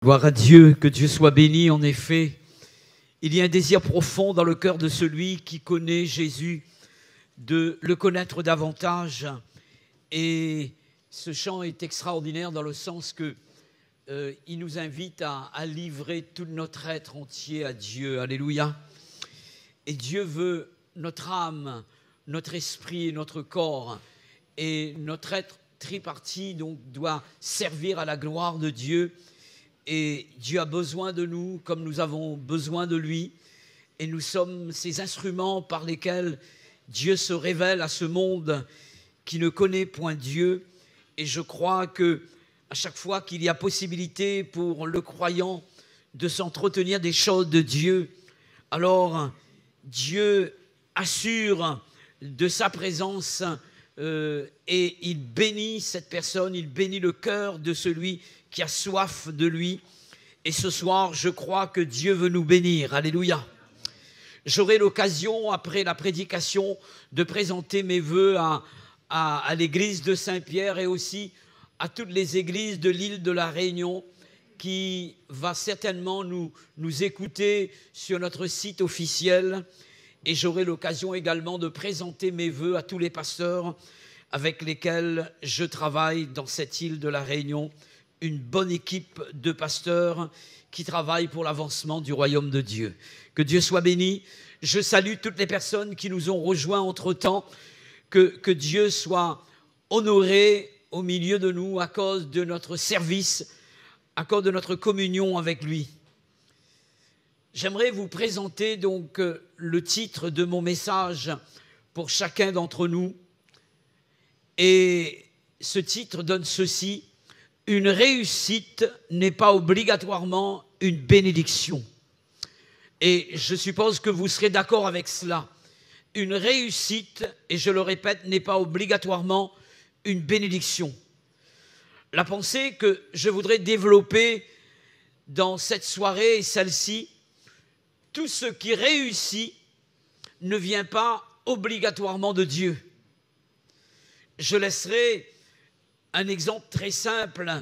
Gloire à Dieu, que Dieu soit béni. En effet, il y a un désir profond dans le cœur de celui qui connaît Jésus de le connaître davantage. Et ce chant est extraordinaire dans le sens que il nous invite à livrer tout notre être entier à Dieu. Alléluia. Et Dieu veut notre âme, notre esprit et notre corps. Et notre être tripartite donc doit servir à la gloire de Dieu. Et Dieu a besoin de nous comme nous avons besoin de lui. Et nous sommes ces instruments par lesquels Dieu se révèle à ce monde qui ne connaît point Dieu. Et je crois que à chaque fois qu'il y a possibilité pour le croyant de s'entretenir des choses de Dieu, alors Dieu assure de sa présence et il bénit cette personne, il bénit le cœur de celui qui a soif de lui. Et ce soir, je crois que Dieu veut nous bénir. Alléluia. J'aurai l'occasion, après la prédication, de présenter mes vœux à l'église de Saint-Pierre et aussi à toutes les églises de l'île de la Réunion qui va certainement nous écouter sur notre site officiel. Et j'aurai l'occasion également de présenter mes vœux à tous les pasteurs avec lesquels je travaille dans cette île de la Réunion. Une bonne équipe de pasteurs qui travaillent pour l'avancement du royaume de Dieu. Que Dieu soit béni. Je salue toutes les personnes qui nous ont rejoints entre-temps. Que Dieu soit honoré au milieu de nous à cause de notre service, à cause de notre communion avec lui. J'aimerais vous présenter donc le titre de mon message pour chacun d'entre nous. Et ce titre donne ceci: une réussite n'est pas obligatoirement une bénédiction. Et je suppose que vous serez d'accord avec cela. Une réussite, et je le répète, n'est pas obligatoirement une bénédiction. La pensée que je voudrais développer dans cette soirée et celle-ci: tout ce qui réussit ne vient pas obligatoirement de Dieu. Je laisserai un exemple très simple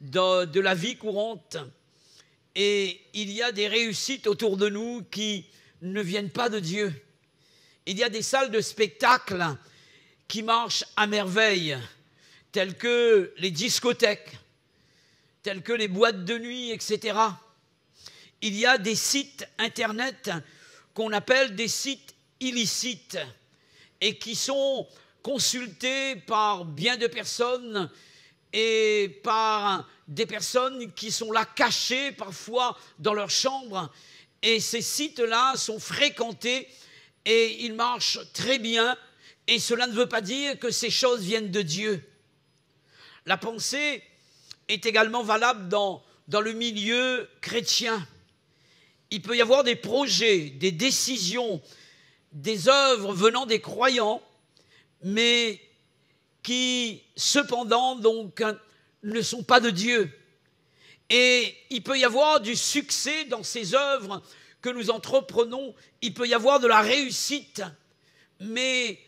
de la vie courante. Et il y a des réussites autour de nous qui ne viennent pas de Dieu. Il y a des salles de spectacle qui marchent à merveille, telles que les discothèques, telles que les boîtes de nuit, etc. Il y a des sites internet qu'on appelle des sites illicites et qui sont consultés par bien de personnes et par des personnes qui sont là cachées parfois dans leur chambre. Et ces sites-là sont fréquentés et ils marchent très bien. Et cela ne veut pas dire que ces choses viennent de Dieu. La pensée est également valable dans le milieu chrétien. Il peut y avoir des projets, des décisions, des œuvres venant des croyants, mais qui cependant donc ne sont pas de Dieu. Et il peut y avoir du succès dans ces œuvres que nous entreprenons, il peut y avoir de la réussite, mais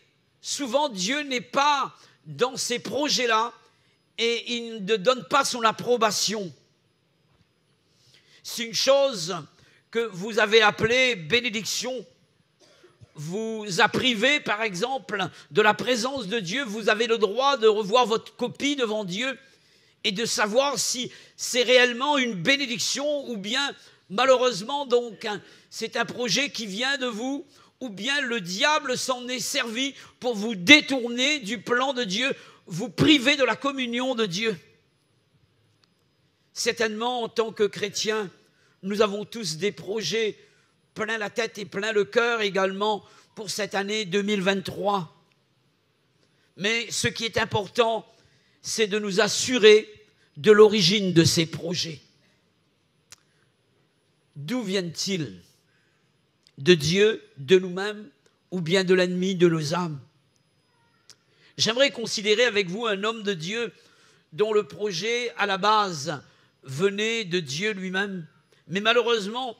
souvent Dieu n'est pas dans ces projets-là et il ne donne pas son approbation. C'est une chose que vous avez appelée bénédiction. Vous a privé, par exemple, de la présence de Dieu. Vous avez le droit de revoir votre copie devant Dieu et de savoir si c'est réellement une bénédiction ou bien, malheureusement, donc, c'est un projet qui vient de vous ou bien le diable s'en est servi pour vous détourner du plan de Dieu, vous priver de la communion de Dieu. Certainement, en tant que chrétiens, nous avons tous des projets plein la tête et plein le cœur également pour cette année 2023. Mais ce qui est important, c'est de nous assurer de l'origine de ces projets. D'où viennent-ils? De Dieu, de nous-mêmes, ou bien de l'ennemi de nos âmes? J'aimerais considérer avec vous un homme de Dieu dont le projet, à la base, venait de Dieu lui-même. Mais malheureusement,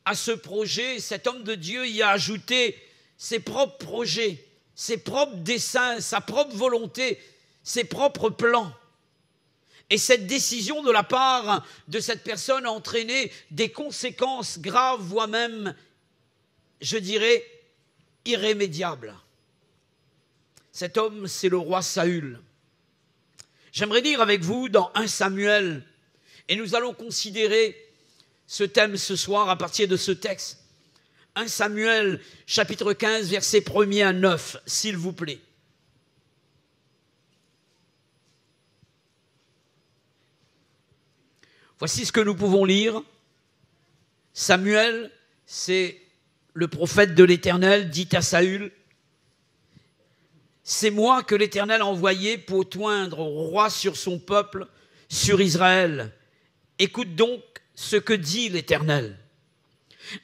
à ce projet, cet homme de Dieu y a ajouté ses propres projets, ses propres desseins, sa propre volonté, ses propres plans. Et cette décision de la part de cette personne a entraîné des conséquences graves, voire même, je dirais, irrémédiables. Cet homme, c'est le roi Saül. J'aimerais lire avec vous dans 1 Samuel, et nous allons considérer ce thème ce soir à partir de ce texte. 1 Samuel, chapitre 15, versets 1er à 9, s'il vous plaît. Voici ce que nous pouvons lire. Samuel, c'est le prophète de l'Éternel, dit à Saül, « C'est moi que l'Éternel a envoyé pour t'oindre roi sur son peuple, sur Israël. Écoute donc ce que dit l'Éternel.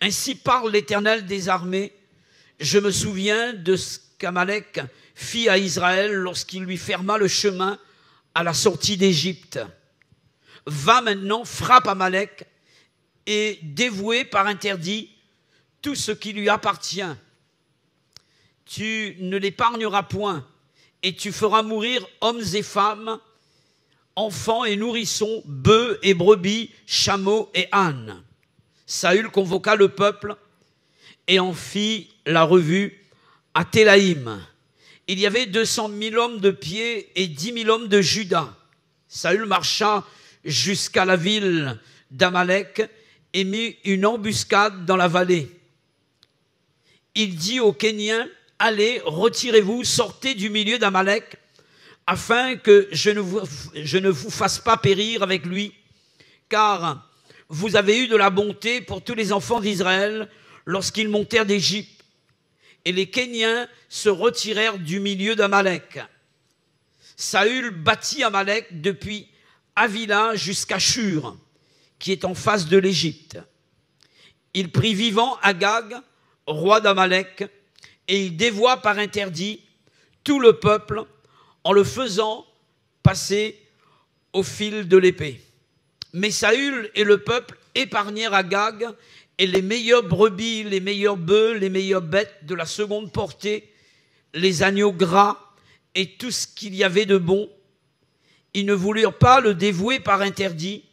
Ainsi parle l'Éternel des armées. Je me souviens de ce qu'Amalek fit à Israël lorsqu'il lui ferma le chemin à la sortie d'Égypte. Va maintenant, frappe Amalek et dévoué par interdit tout ce qui lui appartient. Tu ne l'épargneras point et tu feras mourir hommes et femmes, enfants et nourrissons, bœufs et brebis, chameaux et ânes. » Saül convoqua le peuple et en fit la revue à Télaïm. Il y avait 200 000 hommes de pied et 10 000 hommes de Juda. Saül marcha jusqu'à la ville d'Amalek et mit une embuscade dans la vallée. Il dit aux Kéniens, « Allez, retirez-vous, sortez du milieu d'Amalek, afin que je ne vous fasse pas périr avec lui, car vous avez eu de la bonté pour tous les enfants d'Israël lorsqu'ils montèrent d'Égypte. » Et les Kéniens se retirèrent du milieu d'Amalek. Saül battit Amalek depuis Havila jusqu'à Shur, qui est en face de l'Égypte. Il prit vivant Agag, roi d'Amalek, et il dévoua par interdit tout le peuple en le faisant passer au fil de l'épée. Mais Saül et le peuple épargnèrent Agag et les meilleures brebis, les meilleurs bœufs, les meilleures bêtes de la seconde portée, les agneaux gras et tout ce qu'il y avait de bon. Ils ne voulurent pas le dévouer par interdit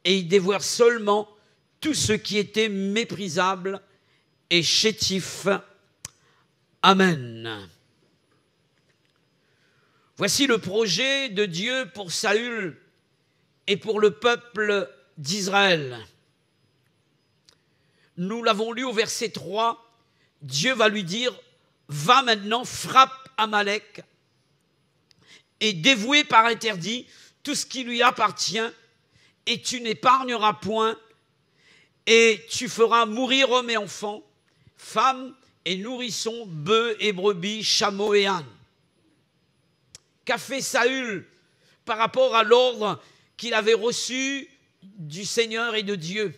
et ils dévouèrent seulement tout ce qui était méprisable et chétif. Amen. Voici le projet de Dieu pour Saül et pour le peuple d'Israël. Nous l'avons lu au verset 3. Dieu va lui dire, « Va maintenant, frappe Amalek et dévouer par interdit tout ce qui lui appartient, et tu n'épargneras point, et tu feras mourir hommes et enfants, femmes et nourrissons, bœufs et brebis, chameaux et ânes. » Qu'a fait Saül par rapport à l'ordre qu'il avait reçu du Seigneur et de Dieu?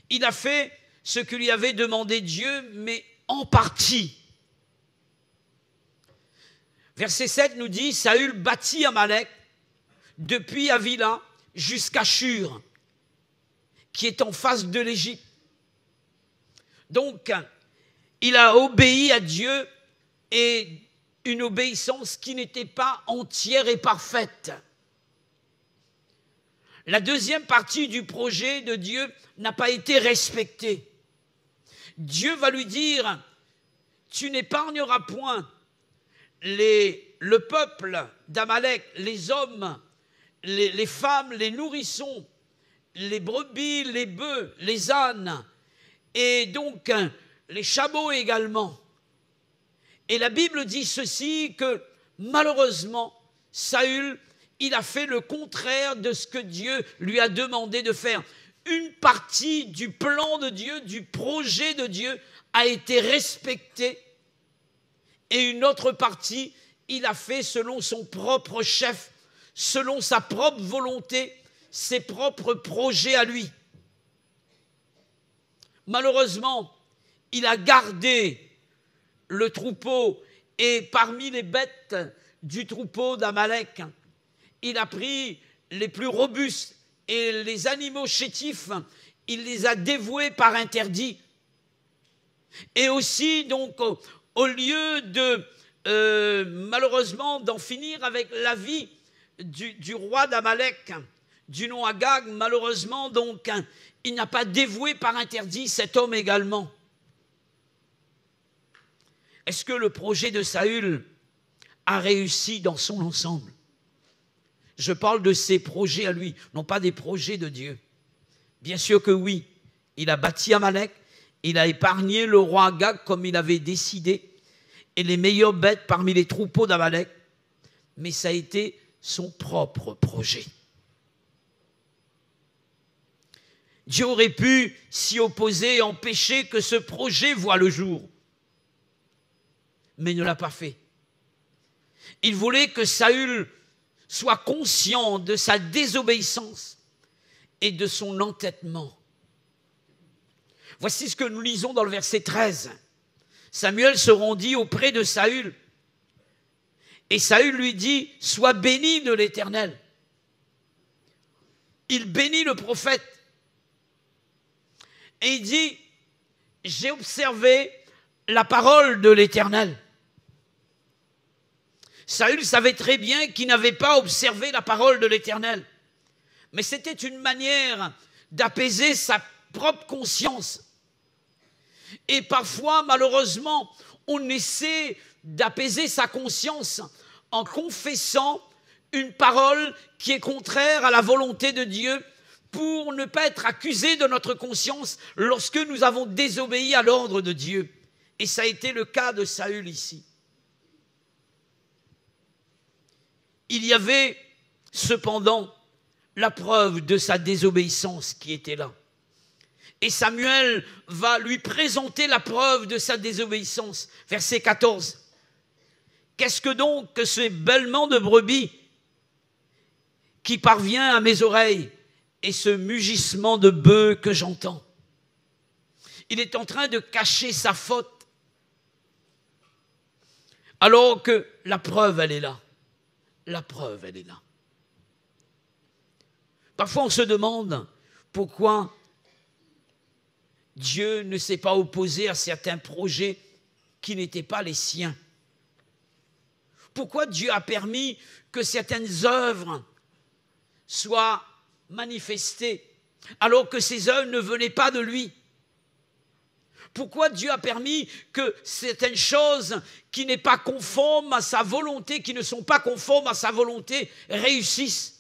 Il a fait ce que lui avait demandé Dieu, mais en partie. Verset 7 nous dit, Saül battit Amalek depuis Havila jusqu'à Shur, qui est en face de l'Égypte. Donc, il a obéi à Dieu, et une obéissance qui n'était pas entière et parfaite. La deuxième partie du projet de Dieu n'a pas été respectée. Dieu va lui dire, tu n'épargneras point le peuple d'Amalek, les hommes, les femmes, les nourrissons, les brebis, les bœufs, les ânes, et donc les chameaux également. Et la Bible dit ceci, que malheureusement, Saül, il a fait le contraire de ce que Dieu lui a demandé de faire. Une partie du plan de Dieu, du projet de Dieu a été respectée, et une autre partie, il a fait selon son propre chef, selon sa propre volonté, ses propres projets à lui. Malheureusement, il a gardé le troupeau, et parmi les bêtes du troupeau d'Amalek, il a pris les plus robustes et les animaux chétifs, il les a dévoués par interdit. Et aussi, donc, au lieu de, malheureusement, d'en finir avec la vie du roi d'Amalek, du nom Agag, malheureusement, donc, il n'a pas dévoué par interdit cet homme également. Est-ce que le projet de Saül a réussi dans son ensemble? Je parle de ses projets à lui, non pas des projets de Dieu. Bien sûr que oui, il a bâti Amalek, il a épargné le roi Agag comme il avait décidé, et les meilleures bêtes parmi les troupeaux d'Amalek, mais ça a été son propre projet. Dieu aurait pu s'y opposer et empêcher que ce projet voie le jour, mais il ne l'a pas fait. Il voulait que Saül soit conscient de sa désobéissance et de son entêtement. Voici ce que nous lisons dans le verset 13. Samuel se rendit auprès de Saül, et Saül lui dit, « Sois béni de l'Éternel. » Il bénit le prophète, et il dit, « J'ai observé la parole de l'Éternel. » Saül savait très bien qu'il n'avait pas observé la parole de l'Éternel, mais c'était une manière d'apaiser sa propre conscience. Et parfois, malheureusement, on essaie d'apaiser sa conscience en confessant une parole qui est contraire à la volonté de Dieu pour ne pas être accusé de notre conscience lorsque nous avons désobéi à l'ordre de Dieu. Et ça a été le cas de Saül ici. Il y avait cependant la preuve de sa désobéissance qui était là. Et Samuel va lui présenter la preuve de sa désobéissance. Verset 14. Qu'est-ce que donc que ce bêlement de brebis qui parvient à mes oreilles et ce mugissement de bœufs que j'entends? Il est en train de cacher sa faute, alors que la preuve, elle est là. La preuve, elle est là. Parfois, on se demande pourquoi Dieu ne s'est pas opposé à certains projets qui n'étaient pas les siens. Pourquoi Dieu a permis que certaines œuvres soient manifestées alors que ces œuvres ne venaient pas de lui? Pourquoi Dieu a permis que certaines choses qui n'est pas conformes à sa volonté, qui ne sont pas conformes à sa volonté, réussissent?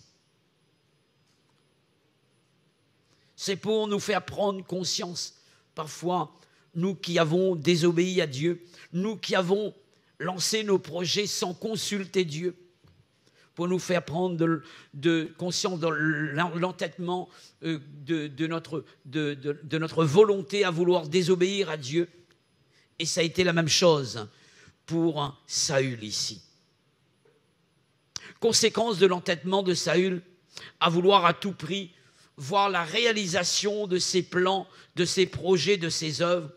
C'est pour nous faire prendre conscience. Parfois, nous qui avons désobéi à Dieu, nous qui avons lancé nos projets sans consulter Dieu, pour nous faire prendre de conscience de l'entêtement de notre volonté à vouloir désobéir à Dieu. Et ça a été la même chose pour Saül ici. Conséquence de l'entêtement de Saül à vouloir à tout prix voir la réalisation de ses plans, de ses projets, de ses œuvres.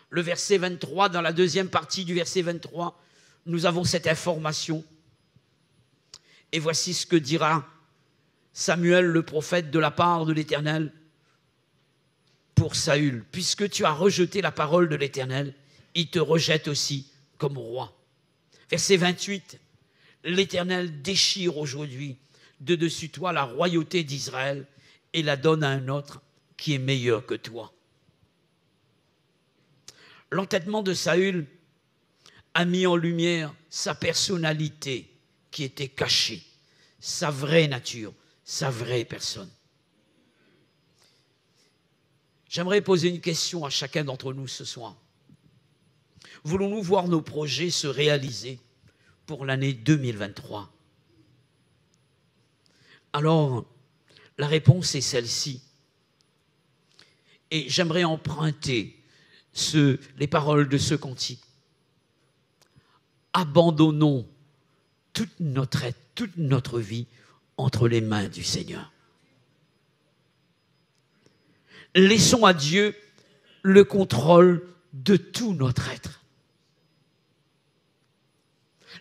Le verset 23, dans la deuxième partie du verset 23, nous avons cette information. Et voici ce que dira Samuel le prophète de la part de l'Éternel pour Saül. Puisque tu as rejeté la parole de l'Éternel, il te rejette aussi comme roi. Verset 28, l'Éternel déchire aujourd'hui de dessus toi la royauté d'Israël et la donne à un autre qui est meilleur que toi. L'entêtement de Saül a mis en lumière sa personnalité qui était cachée, sa vraie nature, sa vraie personne. J'aimerais poser une question à chacun d'entre nous ce soir. Voulons-nous voir nos projets se réaliser pour l'année 2023? Alors, la réponse est celle-ci. Et j'aimerais emprunter les paroles de ce cantique. Abandonnons toute notre vie entre les mains du Seigneur. Laissons à Dieu le contrôle de tout notre être.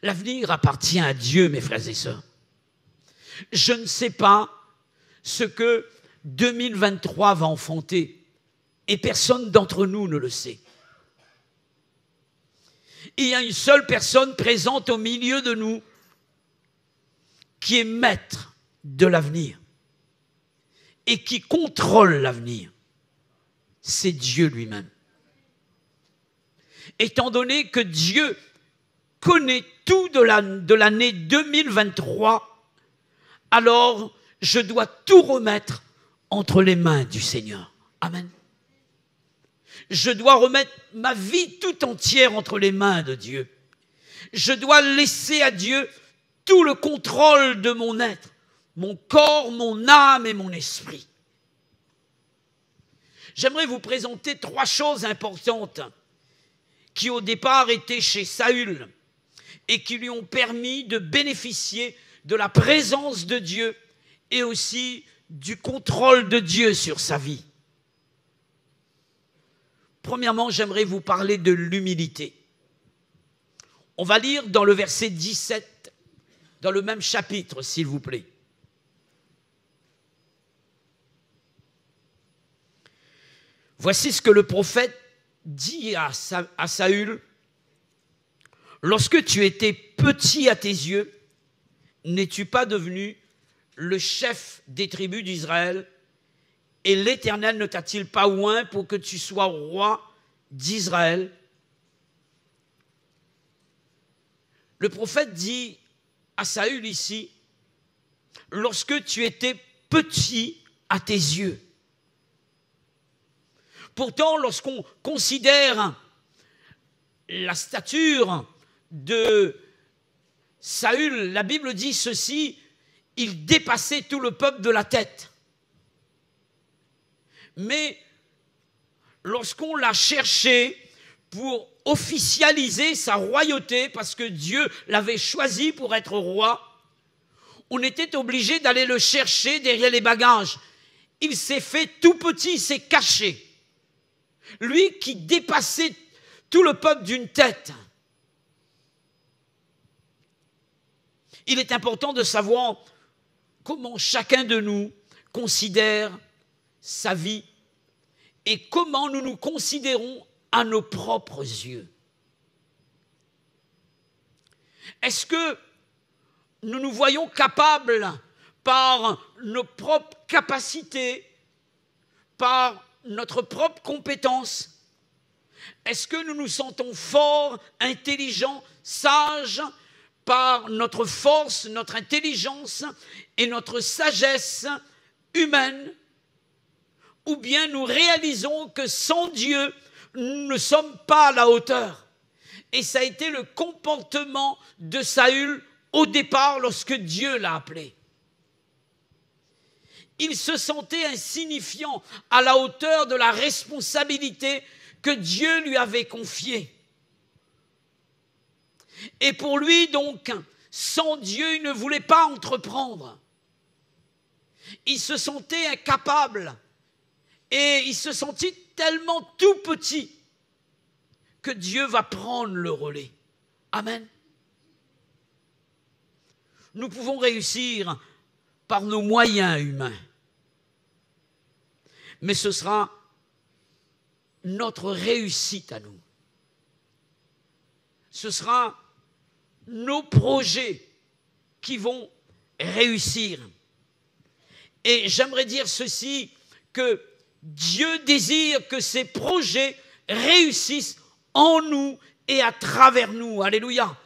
L'avenir appartient à Dieu, mes frères et sœurs. Je ne sais pas ce que 2023 va enfanter, et personne d'entre nous ne le sait. Il y a une seule personne présente au milieu de nous qui est maître de l'avenir et qui contrôle l'avenir, c'est Dieu lui-même. Étant donné que Dieu connaît tout de l'année 2023, alors je dois tout remettre entre les mains du Seigneur. Amen. Je dois remettre ma vie tout entière entre les mains de Dieu. Je dois laisser à Dieu tout le contrôle de mon être, mon corps, mon âme et mon esprit. J'aimerais vous présenter 3 choses importantes qui au départ étaient chez Saül et qui lui ont permis de bénéficier de la présence de Dieu et aussi du contrôle de Dieu sur sa vie. Premièrement, j'aimerais vous parler de l'humilité. On va lire dans le verset 17, dans le même chapitre, s'il vous plaît. Voici ce que le prophète dit à Saül. Lorsque tu étais petit à tes yeux, n'es-tu pas devenu le chef des tribus d'Israël? Et l'Éternel ne t'a-t-il pas oint pour que tu sois roi d'Israël? Le prophète dit à Saül ici, lorsque tu étais petit à tes yeux. Pourtant, lorsqu'on considère la stature de Saül, la Bible dit ceci, il dépassait tout le peuple de la tête. Mais lorsqu'on l'a cherché pour officialiser sa royauté, parce que Dieu l'avait choisi pour être roi, on était obligé d'aller le chercher derrière les bagages. Il s'est fait tout petit, il s'est caché. Lui qui dépassait tout le peuple d'une tête. Il est important de savoir comment chacun de nous considère sa vie et comment nous nous considérons à nos propres yeux. Est-ce que nous nous voyons capables par nos propres capacités, par notre propre compétence? Est-ce que nous nous sentons forts, intelligents, sages par notre force, notre intelligence et notre sagesse humaine? Ou bien nous réalisons que sans Dieu, nous ne sommes pas à la hauteur? Et ça a été le comportement de Saül au départ lorsque Dieu l'a appelé. Il se sentait insignifiant à la hauteur de la responsabilité que Dieu lui avait confiée. Et pour lui donc, sans Dieu, il ne voulait pas entreprendre. Il se sentait incapable et il se sentit tellement tout petit que Dieu va prendre le relais. Amen. Nous pouvons réussir par nos moyens humains. Mais ce sera notre réussite à nous. Ce sera nos projets qui vont réussir. Et j'aimerais dire ceci, que Dieu désire que ces projets réussissent en nous et à travers nous. Alléluia.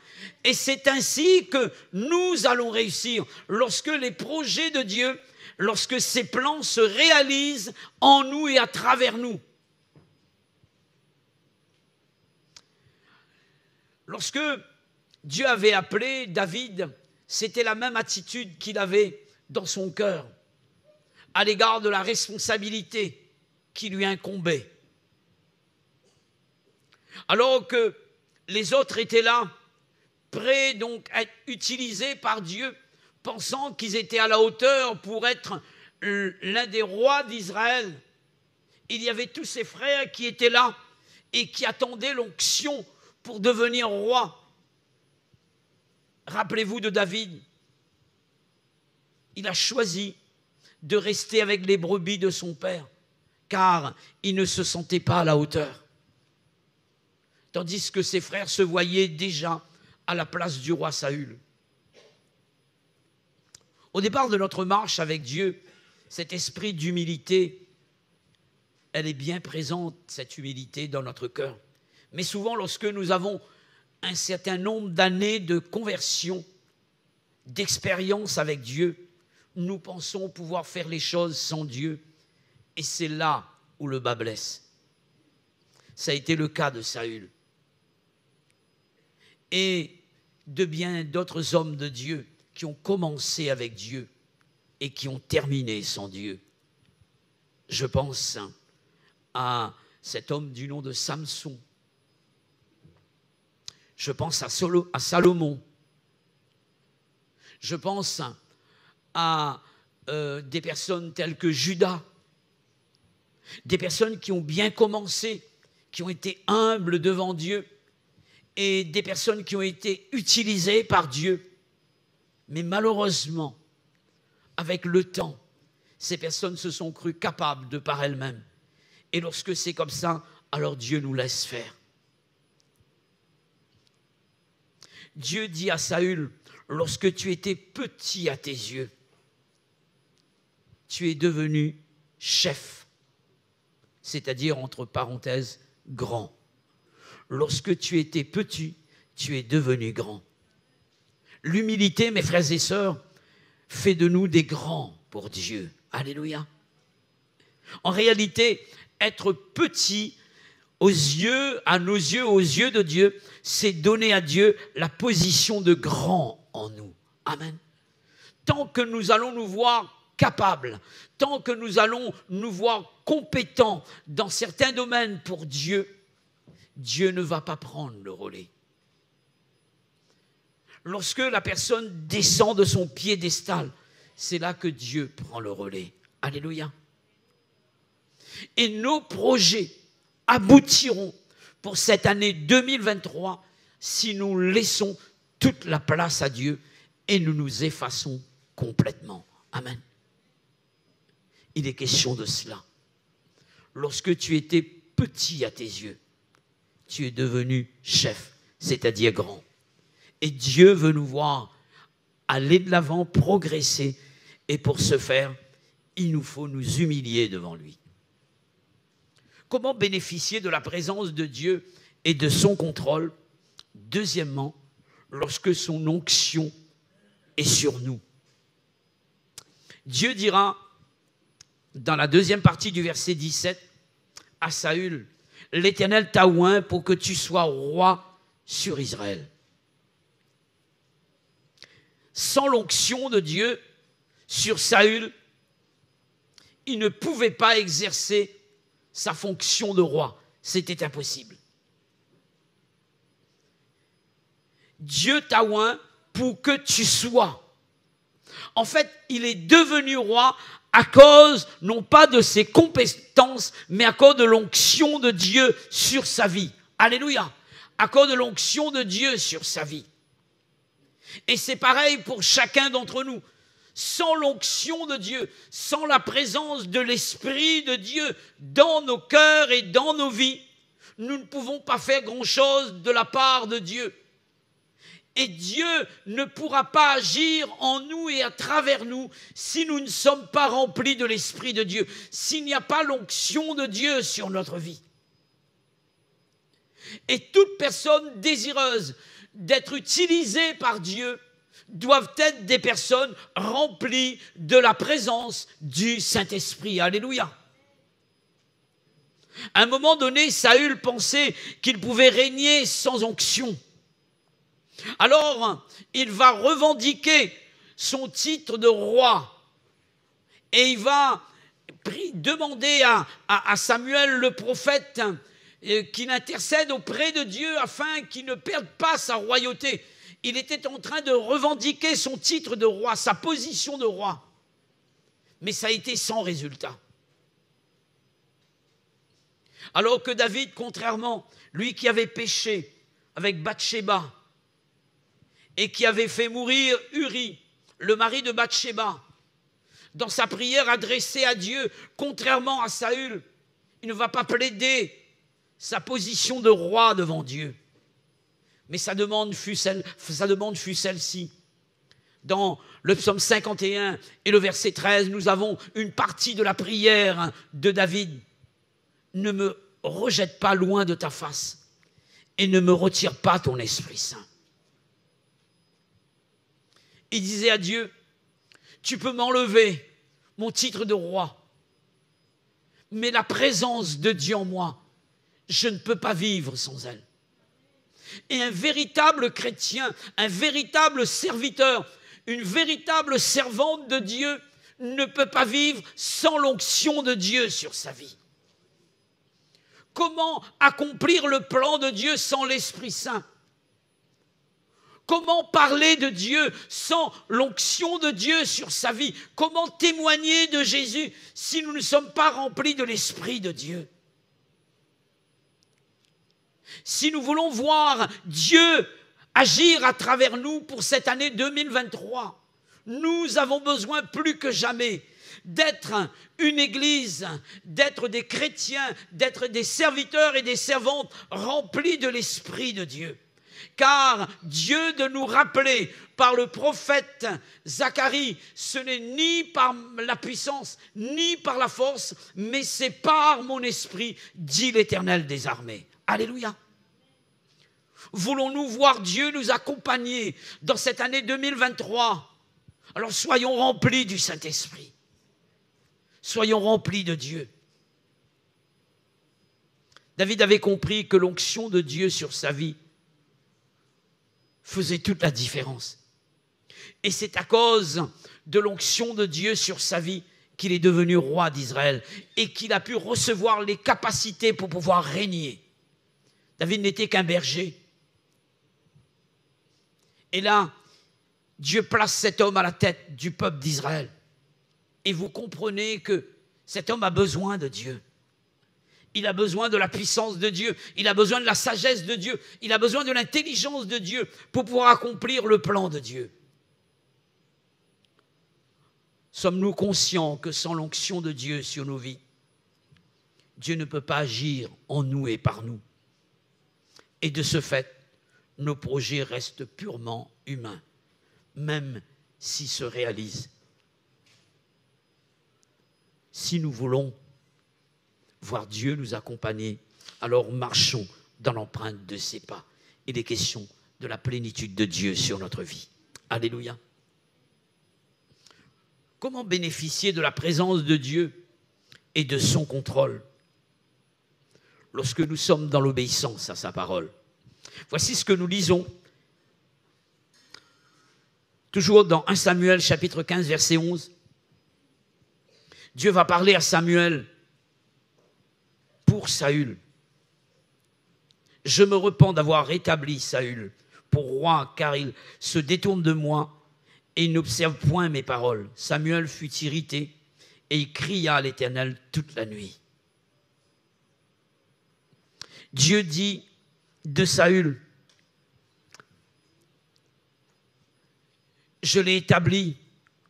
Et c'est ainsi que nous allons réussir lorsque les projets de Dieu, lorsque ses plans se réalisent en nous et à travers nous. Lorsque Dieu avait appelé David, c'était la même attitude qu'il avait dans son cœur à l'égard de la responsabilité qui lui incombait. Alors que les autres étaient là, prêts donc à être utilisés par Dieu, pensant qu'ils étaient à la hauteur pour être l'un des rois d'Israël. Il y avait tous ses frères qui étaient là et qui attendaient l'onction pour devenir roi. Rappelez-vous de David. Il a choisi de rester avec les brebis de son père, car il ne se sentait pas à la hauteur. Tandis que ses frères se voyaient déjà à la place du roi Saül. Au départ de notre marche avec Dieu, cet esprit d'humilité, elle est bien présente, cette humilité dans notre cœur. Mais souvent, lorsque nous avons un certain nombre d'années de conversion, d'expérience avec Dieu, nous pensons pouvoir faire les choses sans Dieu. Et c'est là où le bas blesse. Ça a été le cas de Saül. Et de bien d'autres hommes de Dieu qui ont commencé avec Dieu et qui ont terminé sans Dieu. Je pense à cet homme du nom de Samson. Je pense à Salomon. Je pense à des personnes telles que Judas, des personnes qui ont bien commencé, qui ont été humbles devant Dieu, et des personnes qui ont été utilisées par Dieu. Mais malheureusement, avec le temps, ces personnes se sont crues capables de par elles-mêmes. Et lorsque c'est comme ça, alors Dieu nous laisse faire. Dieu dit à Saül, lorsque tu étais petit à tes yeux, tu es devenu chef, c'est-à-dire entre parenthèses, grand. Lorsque tu étais petit, tu es devenu grand. L'humilité, mes frères et sœurs, fait de nous des grands pour Dieu. Alléluia. En réalité, être petit à nos yeux, aux yeux de Dieu, c'est donner à Dieu la position de grand en nous. Amen. Tant que nous allons nous voir capables, tant que nous allons nous voir compétents dans certains domaines pour Dieu, Dieu ne va pas prendre le relais. Lorsque la personne descend de son piédestal, c'est là que Dieu prend le relais. Alléluia. Et nos projets aboutiront pour cette année 2023 si nous laissons toute la place à Dieu et nous nous effaçons complètement. Amen. Il est question de cela. Lorsque tu étais petit à tes yeux, tu es devenu chef, c'est-à-dire grand. Et Dieu veut nous voir aller de l'avant, progresser. Et pour ce faire, il nous faut nous humilier devant lui. Comment bénéficier de la présence de Dieu et de son contrôle? Deuxièmement, lorsque son onction est sur nous. Dieu dira, dans la deuxième partie du verset 17, à Saül, « L'Éternel t'a oint pour que tu sois roi sur Israël. » Sans l'onction de Dieu sur Saül, il ne pouvait pas exercer sa fonction de roi. C'était impossible. Dieu t'a oint pour que tu sois. En fait, il est devenu roi à cause, non pas de ses compétences, mais à cause de l'onction de Dieu sur sa vie. Alléluia. À cause de l'onction de Dieu sur sa vie. Et c'est pareil pour chacun d'entre nous. Sans l'onction de Dieu, sans la présence de l'Esprit de Dieu dans nos cœurs et dans nos vies, nous ne pouvons pas faire grand-chose de la part de Dieu. Et Dieu ne pourra pas agir en nous et à travers nous si nous ne sommes pas remplis de l'Esprit de Dieu, s'il n'y a pas l'onction de Dieu sur notre vie. Et toute personne désireuse d'être utilisées par Dieu doivent être des personnes remplies de la présence du Saint-Esprit. Alléluia. À un moment donné, Saül pensait qu'il pouvait régner sans onction. Alors, il va revendiquer son titre de roi et il va demander à Samuel le prophète qu'il intercède auprès de Dieu afin qu'il ne perde pas sa royauté. Il était en train de revendiquer son titre de roi, sa position de roi. Mais ça a été sans résultat. Alors que David, contrairement, lui qui avait péché avec Bathsheba et qui avait fait mourir Uri, le mari de Bathsheba, dans sa prière adressée à Dieu, contrairement à Saül, il ne va pas plaider sa position de roi devant Dieu. Mais sa demande fut celle-ci, dans le psaume 51 et le verset 13, nous avons une partie de la prière de David. Ne me rejette pas loin de ta face et ne me retire pas ton Esprit Saint. Il disait à Dieu, tu peux m'enlever mon titre de roi, mais la présence de Dieu en moi, je ne peux pas vivre sans elle. Et un véritable chrétien, un véritable serviteur, une véritable servante de Dieu ne peut pas vivre sans l'onction de Dieu sur sa vie. Comment accomplir le plan de Dieu sans l'Esprit Saint? Comment parler de Dieu sans l'onction de Dieu sur sa vie? Comment témoigner de Jésus si nous ne sommes pas remplis de l'Esprit de Dieu? Si nous voulons voir Dieu agir à travers nous pour cette année 2023, nous avons besoin plus que jamais d'être une église, d'être des chrétiens, d'être des serviteurs et des servantes remplis de l'Esprit de Dieu. Car Dieu de nous rappeler par le prophète Zacharie, ce n'est ni par la puissance, ni par la force, mais c'est par mon esprit, dit l'Éternel des armées. Alléluia. Voulons-nous voir Dieu nous accompagner dans cette année 2023? Alors soyons remplis du Saint-Esprit. Soyons remplis de Dieu. David avait compris que l'onction de Dieu sur sa vie faisait toute la différence. Et c'est à cause de l'onction de Dieu sur sa vie qu'il est devenu roi d'Israël et qu'il a pu recevoir les capacités pour pouvoir régner. David n'était qu'un berger. Et là, Dieu place cet homme à la tête du peuple d'Israël. Et vous comprenez que cet homme a besoin de Dieu. Il a besoin de la puissance de Dieu. Il a besoin de la sagesse de Dieu. Il a besoin de l'intelligence de Dieu pour pouvoir accomplir le plan de Dieu. Sommes-nous conscients que sans l'onction de Dieu sur nos vies, Dieu ne peut pas agir en nous et par nous? Et de ce fait, nos projets restent purement humains, même s'ils se réalisent. Si nous voulons voir Dieu nous accompagner, alors marchons dans l'empreinte de ses pas. Il est question de la plénitude de Dieu sur notre vie. Alléluia. Comment bénéficier de la présence de Dieu et de son contrôle lorsque nous sommes dans l'obéissance à sa parole? Voici ce que nous lisons. Toujours dans 1 Samuel chapitre 15 verset 11. Dieu va parler à Samuel pour Saül. Je me repens d'avoir rétabli Saül pour roi, car il se détourne de moi et il n'observe point mes paroles. Samuel fut irrité et il cria à l'Éternel toute la nuit. Dieu dit de Saül, je l'ai établi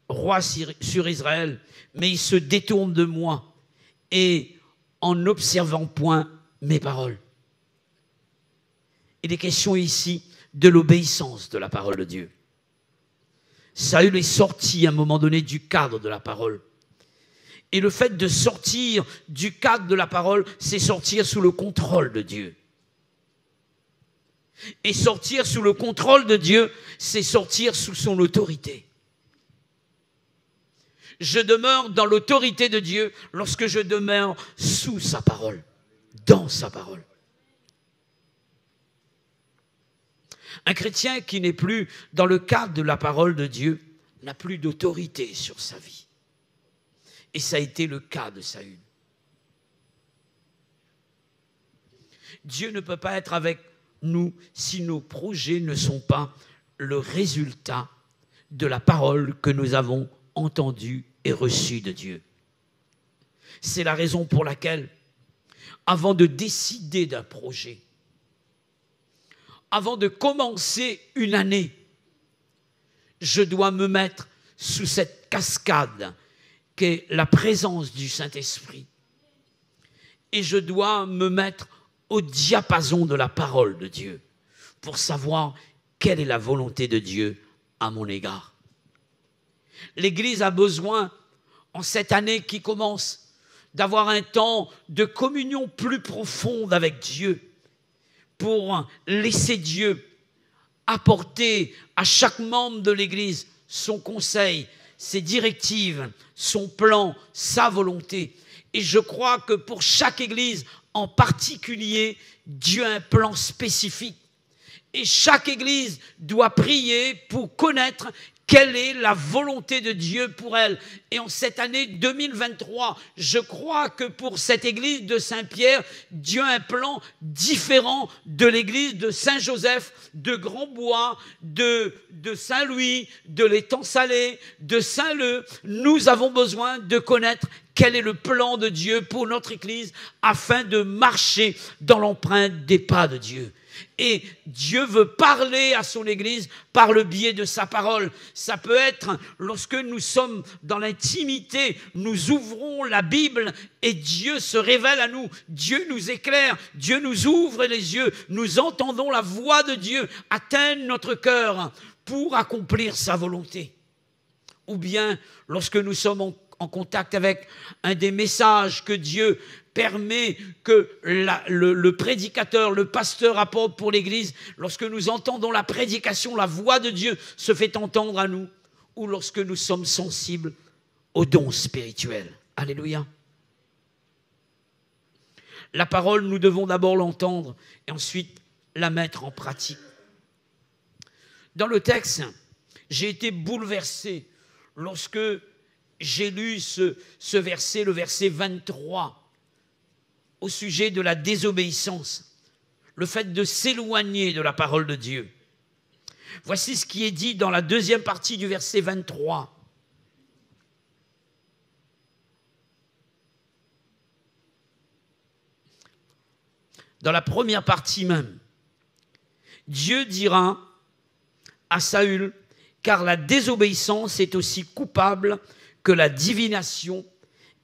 roi sur Israël, mais il se détourne de moi et en n'observant point mes paroles. Il est question ici de l'obéissance de la parole de Dieu. Saül est sorti à un moment donné du cadre de la parole. Et le fait de sortir du cadre de la parole, c'est sortir sous le contrôle de Dieu. Et sortir sous le contrôle de Dieu, c'est sortir sous son autorité. Je demeure dans l'autorité de Dieu lorsque je demeure sous sa parole, dans sa parole. Un chrétien qui n'est plus dans le cadre de la parole de Dieu n'a plus d'autorité sur sa vie. Et ça a été le cas de Saül. Dieu ne peut pas être avec nous si nos projets ne sont pas le résultat de la parole que nous avons entendue et reçue de Dieu. C'est la raison pour laquelle, avant de décider d'un projet, avant de commencer une année, je dois me mettre sous cette cascade qu'est la présence du Saint-Esprit. Et je dois me mettre au diapason de la parole de Dieu pour savoir quelle est la volonté de Dieu à mon égard. L'Église a besoin, en cette année qui commence, d'avoir un temps de communion plus profonde avec Dieu, pour laisser Dieu apporter à chaque membre de l'Église son conseil, ses directives, son plan, sa volonté. Et je crois que pour chaque Église en particulier, Dieu a un plan spécifique. Et chaque Église doit prier pour connaître quelle est la volonté de Dieu pour elle. Et en cette année 2023, je crois que pour cette église de Saint-Pierre, Dieu a un plan différent de l'église de Saint-Joseph, de Grandbois, de Saint-Louis, de l'Étang-Salé, de Saint-Leu. Nous avons besoin de connaître quel est le plan de Dieu pour notre église afin de marcher dans l'empreinte des pas de Dieu. Et Dieu veut parler à son Église par le biais de sa parole. Ça peut être lorsque nous sommes dans l'intimité, nous ouvrons la Bible et Dieu se révèle à nous. Dieu nous éclaire, Dieu nous ouvre les yeux, nous entendons la voix de Dieu atteindre notre cœur pour accomplir sa volonté. Ou bien lorsque nous sommes en contact avec un des messages que Dieu permet que le prédicateur, le pasteur apporte pour l'Église, lorsque nous entendons la prédication, la voix de Dieu se fait entendre à nous, ou lorsque nous sommes sensibles aux dons spirituels. Alléluia. La parole, nous devons d'abord l'entendre et ensuite la mettre en pratique. Dans le texte, j'ai été bouleversé lorsque j'ai lu ce verset, le verset 23, au sujet de la désobéissance, le fait de s'éloigner de la parole de Dieu. Voici ce qui est dit dans la deuxième partie du verset 23. Dans la première partie même, Dieu dira à Saül, car la désobéissance est aussi coupable que la divination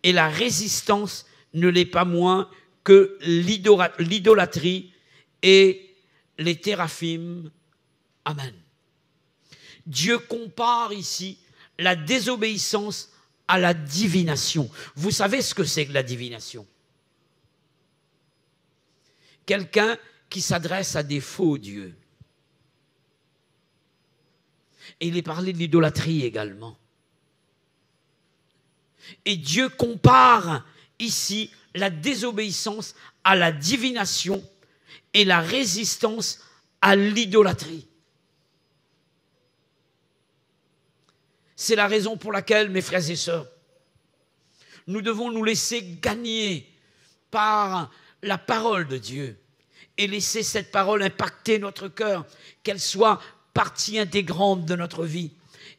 et la résistance ne l'est pas moins que l'idolâtrie et les téraphim. Amen. Dieu compare ici la désobéissance à la divination. Vous savez ce que c'est que la divination? Quelqu'un qui s'adresse à des faux dieux. Et il est parlé de l'idolâtrie également. Et Dieu compare ici la désobéissance à la divination et la résistance à l'idolâtrie. C'est la raison pour laquelle, mes frères et sœurs, nous devons nous laisser gagner par la parole de Dieu et laisser cette parole impacter notre cœur, qu'elle soit partie intégrante de notre vie.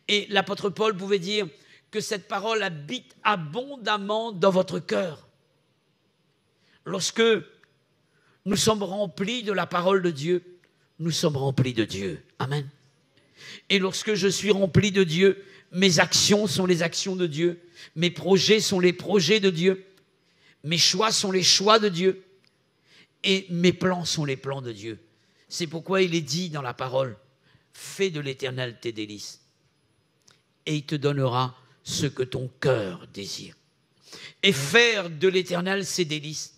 Et l'apôtre Paul pouvait dire que cette parole habite abondamment dans votre cœur. Lorsque nous sommes remplis de la parole de Dieu, nous sommes remplis de Dieu. Amen. Et lorsque je suis rempli de Dieu, mes actions sont les actions de Dieu, mes projets sont les projets de Dieu, mes choix sont les choix de Dieu, et mes plans sont les plans de Dieu. C'est pourquoi il est dit dans la parole, fais de l'Éternel tes délices, et il te donnera ce que ton cœur désire. Et faire de l'Éternel ses délices,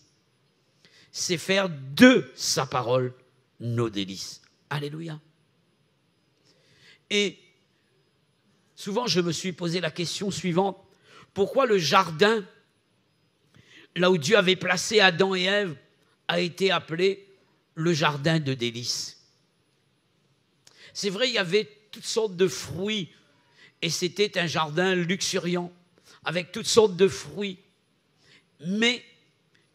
c'est faire de sa parole nos délices. Alléluia. Et souvent, je me suis posé la question suivante. Pourquoi le jardin, là où Dieu avait placé Adam et Ève, a été appelé le jardin de délices? C'est vrai, il y avait toutes sortes de fruits et c'était un jardin luxuriant avec toutes sortes de fruits. Mais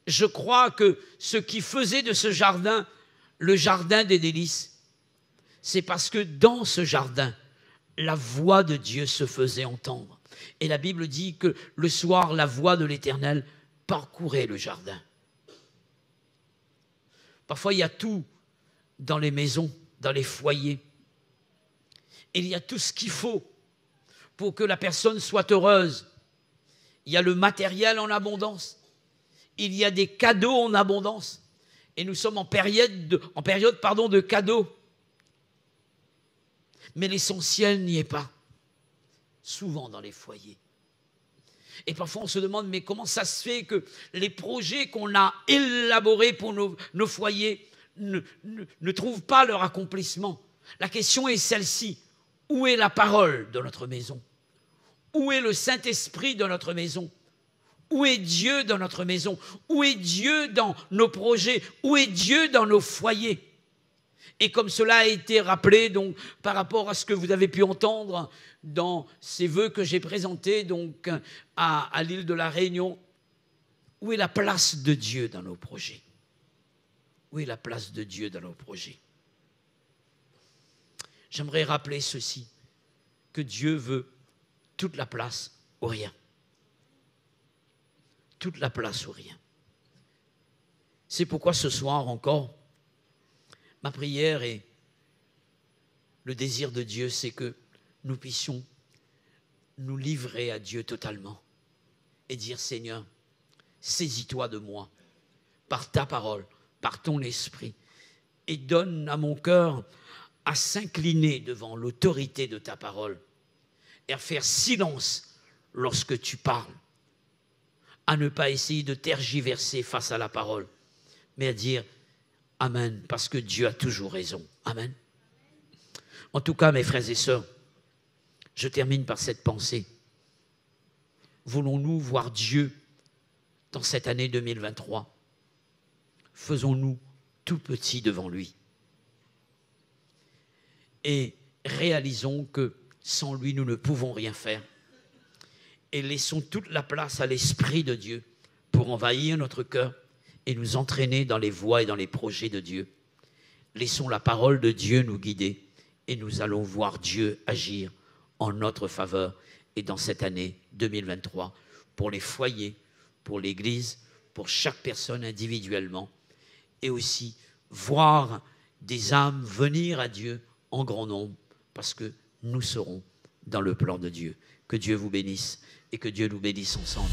je crois que ce qui faisait de ce jardin le jardin des délices, c'est parce que dans ce jardin, la voix de Dieu se faisait entendre. Et la Bible dit que le soir, la voix de l'Éternel parcourait le jardin. Parfois, il y a tout dans les maisons, dans les foyers. Et il y a tout ce qu'il faut pour que la personne soit heureuse. Il y a le matériel en abondance. Il y a des cadeaux en abondance. Et nous sommes en période de cadeaux. Mais l'essentiel n'y est pas. souvent dans les foyers. Et parfois on se demande, mais comment ça se fait que les projets qu'on a élaborés pour nos foyers ne trouvent pas leur accomplissement? La question est celle-ci. Où est la parole de notre maison? Où est le Saint-Esprit de notre maison? Où est Dieu dans notre maison? Où est Dieu dans nos projets? Où est Dieu dans nos foyers? Et comme cela a été rappelé donc, par rapport à ce que vous avez pu entendre dans ces vœux que j'ai présentés donc, à l'île de la Réunion, où est la place de Dieu dans nos projets? Où est la place de Dieu dans nos projets? J'aimerais rappeler ceci, que Dieu veut toute la place ou rien. Toute la place ou rien. C'est pourquoi ce soir encore, ma prière et le désir de Dieu, c'est que nous puissions nous livrer à Dieu totalement et dire, Seigneur, saisis-toi de moi par ta parole, par ton esprit, et donne à mon cœur à s'incliner devant l'autorité de ta parole et à faire silence lorsque tu parles, à ne pas essayer de tergiverser face à la parole, mais à dire Amen, parce que Dieu a toujours raison. Amen. En tout cas, mes frères et sœurs, je termine par cette pensée. Voulons-nous voir Dieu dans cette année 2023? Faisons-nous tout petits devant lui. Et réalisons que sans lui, nous ne pouvons rien faire. Et laissons toute la place à l'Esprit de Dieu pour envahir notre cœur et nous entraîner dans les voies et dans les projets de Dieu. Laissons la parole de Dieu nous guider et nous allons voir Dieu agir en notre faveur et dans cette année 2023 pour les foyers, pour l'Église, pour chaque personne individuellement et aussi voir des âmes venir à Dieu en grand nombre parce que nous serons dans le plan de Dieu. Que Dieu vous bénisse et que Dieu nous bénisse ensemble.